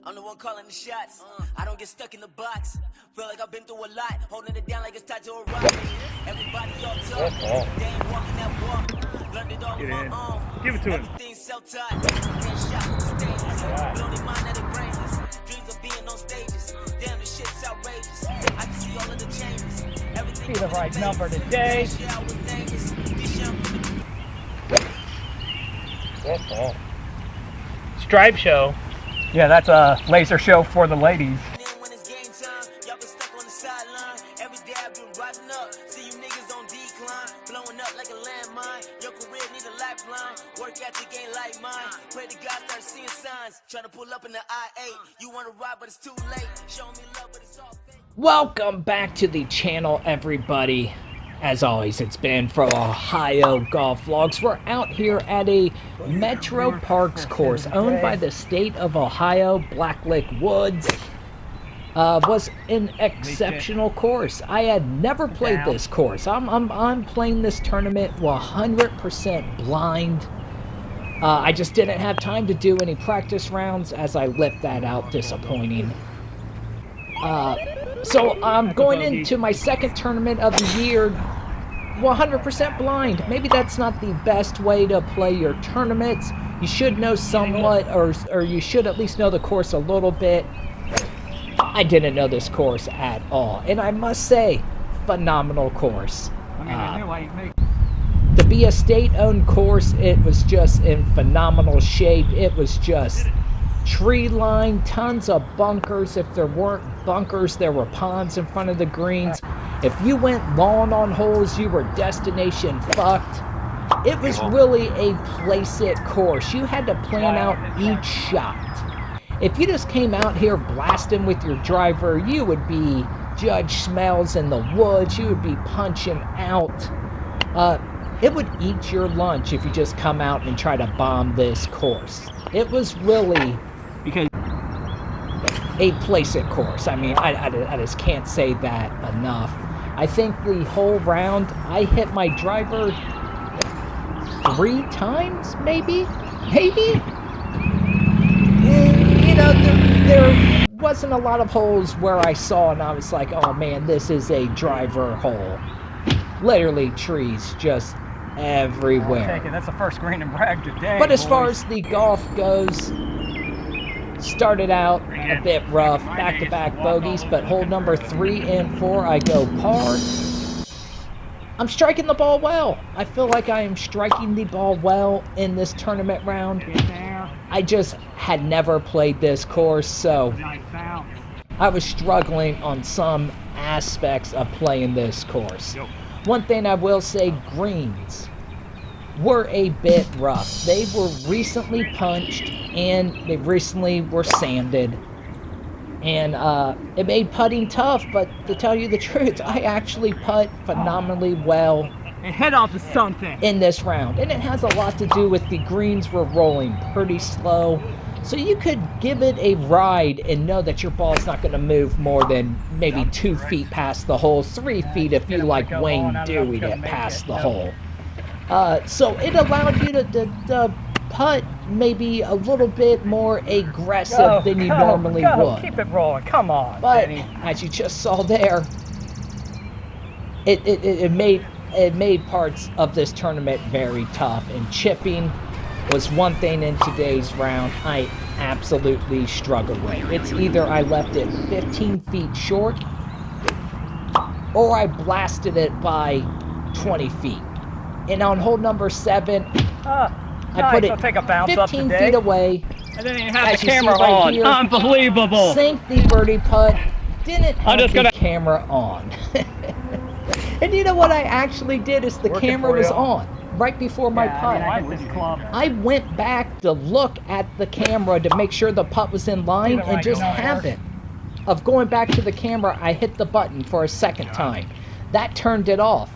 I'm the one calling the shots. I don't get stuck in the box. Feel like I've been through a lot, holding it down like it's tied to a rock. Everybody all talk, they ain't walking that walk. Learned it all on my own. Give it to him. Everything's self-taught. Can't shot with the stains. But only mine that it brainless. Dreams of being on stages. Damn, the shit's outrageous. I can see all of the changes. Everything Be the right number today. Stripe show. Yeah, that's a laser show for the ladies. When it's game time, y'all been stuck on the sideline. Every day I've been rising up. See you niggas on decline, blowing up like a landmine. Your career need a lifeline. Work ethic ain't like mine. Pray to God start seeing signs. Trying to pull up in the I-8. You want to ride, but it's too late. Show me love, but it's all fake. Welcome back to the channel, everybody. As always, it's Ben for Ohio Golf Vlogs. We're out here at a Metro Parks course owned by the state of Ohio. Blacklick Woods was an exceptional course. I had never played this course. I'm playing this tournament 100% blind. I just didn't have time to do any practice rounds as I lipped that out disappointing. So I'm going into my second tournament of the year 100% blind. Maybe that's not the best way to play your tournaments. You should know somewhat, or you should at least know the course a little bit. I didn't know this course at all, and I must say, phenomenal course. To be a state-owned course, it was just in phenomenal shape. It was just tree line, tons of bunkers. If there weren't bunkers, there were ponds in front of the greens. If you went long on holes, you were destination fucked. It was really a place it course. You had to plan out each shot. If you just came out here blasting with your driver, you would be Judge Smells in the woods. You would be punching out. It would eat your lunch if you just come out and try to bomb this course. It was really a place it course. I mean, I just can't say that enough. I think the whole round, I hit my driver 3 times, maybe? And, you know, there wasn't a lot of holes where I saw and I was like, oh man, this is a driver hole. Literally trees just everywhere. That's the first green and brag today. But as far as the golf goes, started out a bit rough, back-to-back bogeys, but hole number 3 and 4, I go par. I'm striking the ball well. I feel like I am striking the ball well in this tournament round. I just had never played this course, so I was struggling on some aspects of playing this course. One thing I will say, greens were a bit rough. They were recently punched and they recently were sanded, and it made putting tough. But to tell you the truth, I actually putt phenomenally well and head off to something in this round, and it has a lot to do with the greens were rolling pretty slow, so you could give it a ride and know that your ball's not going to move more than maybe 2 feet past the hole, 3 feet if you like Wayne Dewey it past the hole. So it allowed you to putt maybe a little bit more aggressive than you normally would. Keep it rolling, come on. But as you just saw there, it made parts of this tournament very tough, and chipping was one thing in today's round I absolutely struggled with. It's either I left it 15 feet short or I blasted it by 20 feet. And on hole number 7, I put it 15 feet away. I didn't even have the camera on. Here, unbelievable. Sank the birdie putt. Didn't have the camera on. And you know what I actually did is the camera was on right before my putt. I went back to look at the camera to make sure the putt was in line, and just happened of going back to the camera, I hit the button for a second time. That turned it off.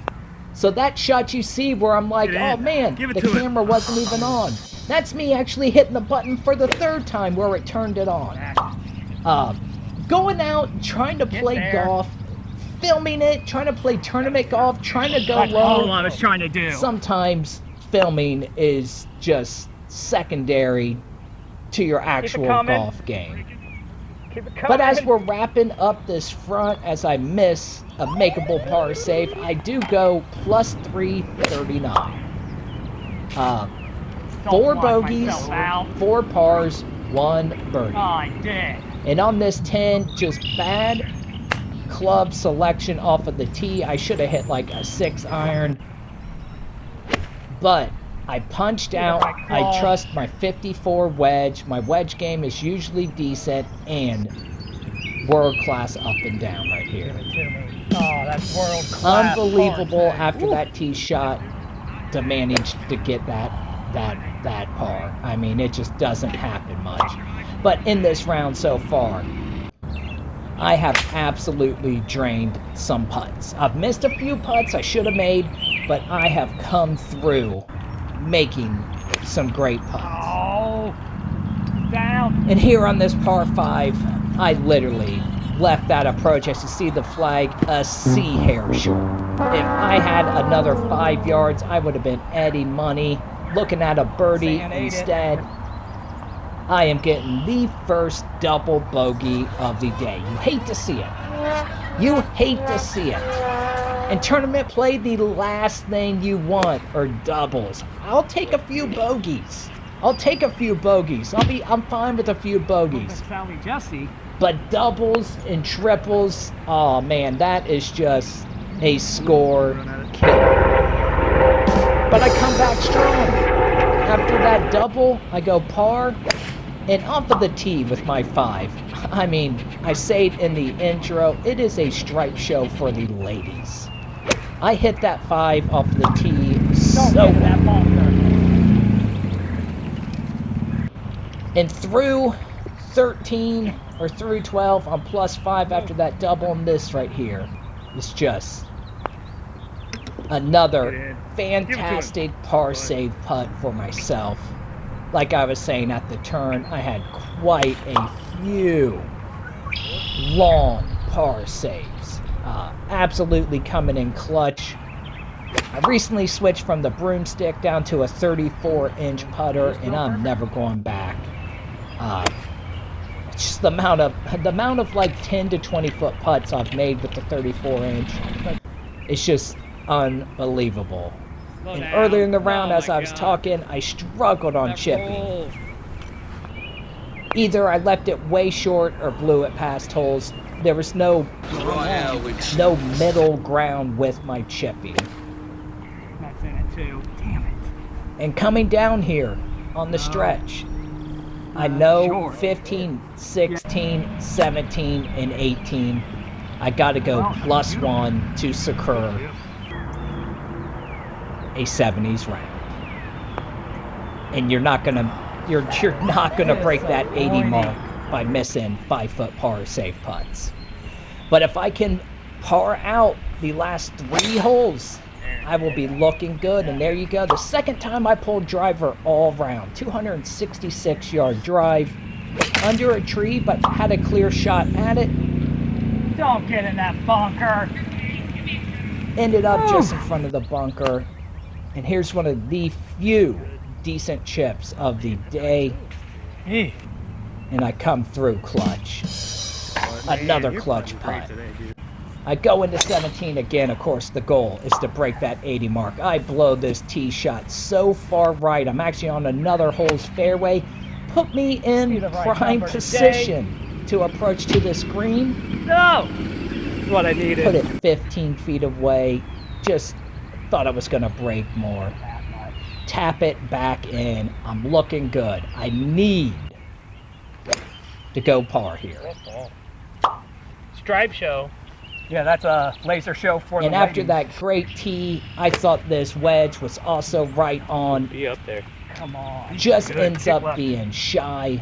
So that shot you see where I'm like, oh man, the camera wasn't even on. That's me actually hitting the button for the 3rd time where it turned it on. Going out, trying to play golf, filming it, trying to play tournament golf, trying to go low. That's all I was trying to do. Sometimes filming is just secondary to your actual golf game. Keep it coming. But as we're wrapping up this front, as I miss a makeable par save, I do go plus 339. 4 bogeys, 4 pars, 1 birdie. Oh, I did. And on this 10, just bad club selection off of the tee. I should have hit like a 6-iron. But I punched out. I trust my 54 wedge. My wedge game is usually decent and world-class up and down right here. Give it to me. Oh, that's world-class. Unbelievable after that tee shot to manage to get that par. I mean, it just doesn't happen much. But in this round so far, I have absolutely drained some putts. I've missed a few putts I should have made, but I have come through making some great putts. Oh, down. And here on this par 5, I literally left that approach, as you see the flag, a sea hair short. If I had another 5 yards, I would have been Eddie money, looking at a birdie instead. I am getting the first double bogey of the day. You hate to see it. You hate to see it. In tournament play, the last thing you want are doubles. I'll take a few bogeys. I'm fine with a few bogeys. Jesse. But doubles and triples, oh man, that is just a score killer. But I come back strong. After that double, I go par, and off of the tee with my 5. I mean, I say it in the intro, it is a stripe show for the ladies. I hit that 5 off the tee so well. And through 13 or through 12, I'm plus 5 after that double, and this right here is just another fantastic par save putt for myself. Like I was saying at the turn, I had quite a few long par saves. Absolutely coming in clutch. I recently switched from the broomstick down to a 34-inch putter, and I'm never going back. It's just the amount of like 10 to 20 foot putts I've made with the 34-inch. It's just unbelievable. And earlier in the round, as I was talking, I struggled on chipping. Either I left it way short or blew it past holes. There was no middle ground with my chipping. That's in it too. Damn it. And coming down here on the stretch, I know 15, 16, 17, and 18. I got to go plus 1 to secure a 70s round. And you're not gonna break that 80 mark by missing 5-foot par save putts. But if I can par out the last 3 holes, I will be looking good. And there you go. The second time I pulled driver all round. 266-yard drive under a tree, but had a clear shot at it. Don't get in that bunker. Ended up just in front of the bunker. And here's one of the few decent chips of the day. And I come through clutch. Another clutch putt. I go into 17 again. Of course, the goal is to break that 80 mark. I blow this tee shot so far right. I'm actually on another hole's fairway. Put me in prime position to approach to this green. No! What I needed. Put it 15 feet away. Just thought I was going to break more. Tap it back in. I'm looking good. I need to go par here. Stripe show. Yeah, that's a laser show for the And after ladies. that great tee, I thought this wedge was also right on. Be up there. Come on. Just Good. ends Kick up left. being shy.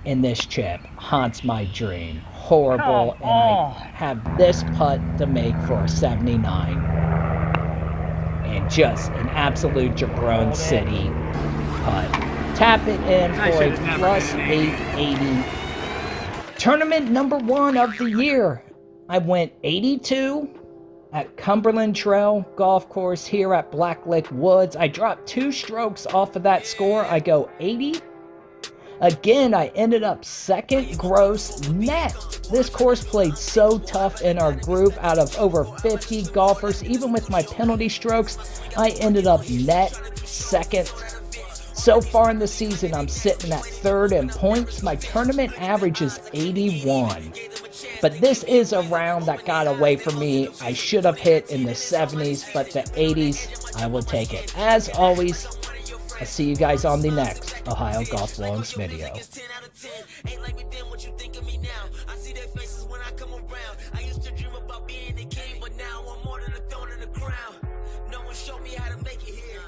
And this chip haunts my dream. Horrible. Come And on. I have this putt to make for a 79. And just an absolute Jabron City putt. Tap it in I for a should've never plus hit an 880. Tournament number 1 of the year. I went 82 at Cumberland Trail Golf Course here at Blacklick Woods. I dropped 2 strokes off of that score. I go 80. Again, I ended up second gross net. This course played so tough in our group. Out of over 50 golfers, even with my penalty strokes, I ended up net second. So far in the season, I'm sitting at third in points. My tournament average is 81. But this is a round that got away from me. I should have hit in the 70s, but the 80s, I will take it. As always, I'll see you guys on the next Ohio Golf Vlogs video. Ain't like me then what you think of me now. I see their faces when I come around. I used to dream about being the king, but now I'm more than a throne and a crown. No one showed me how to make it here.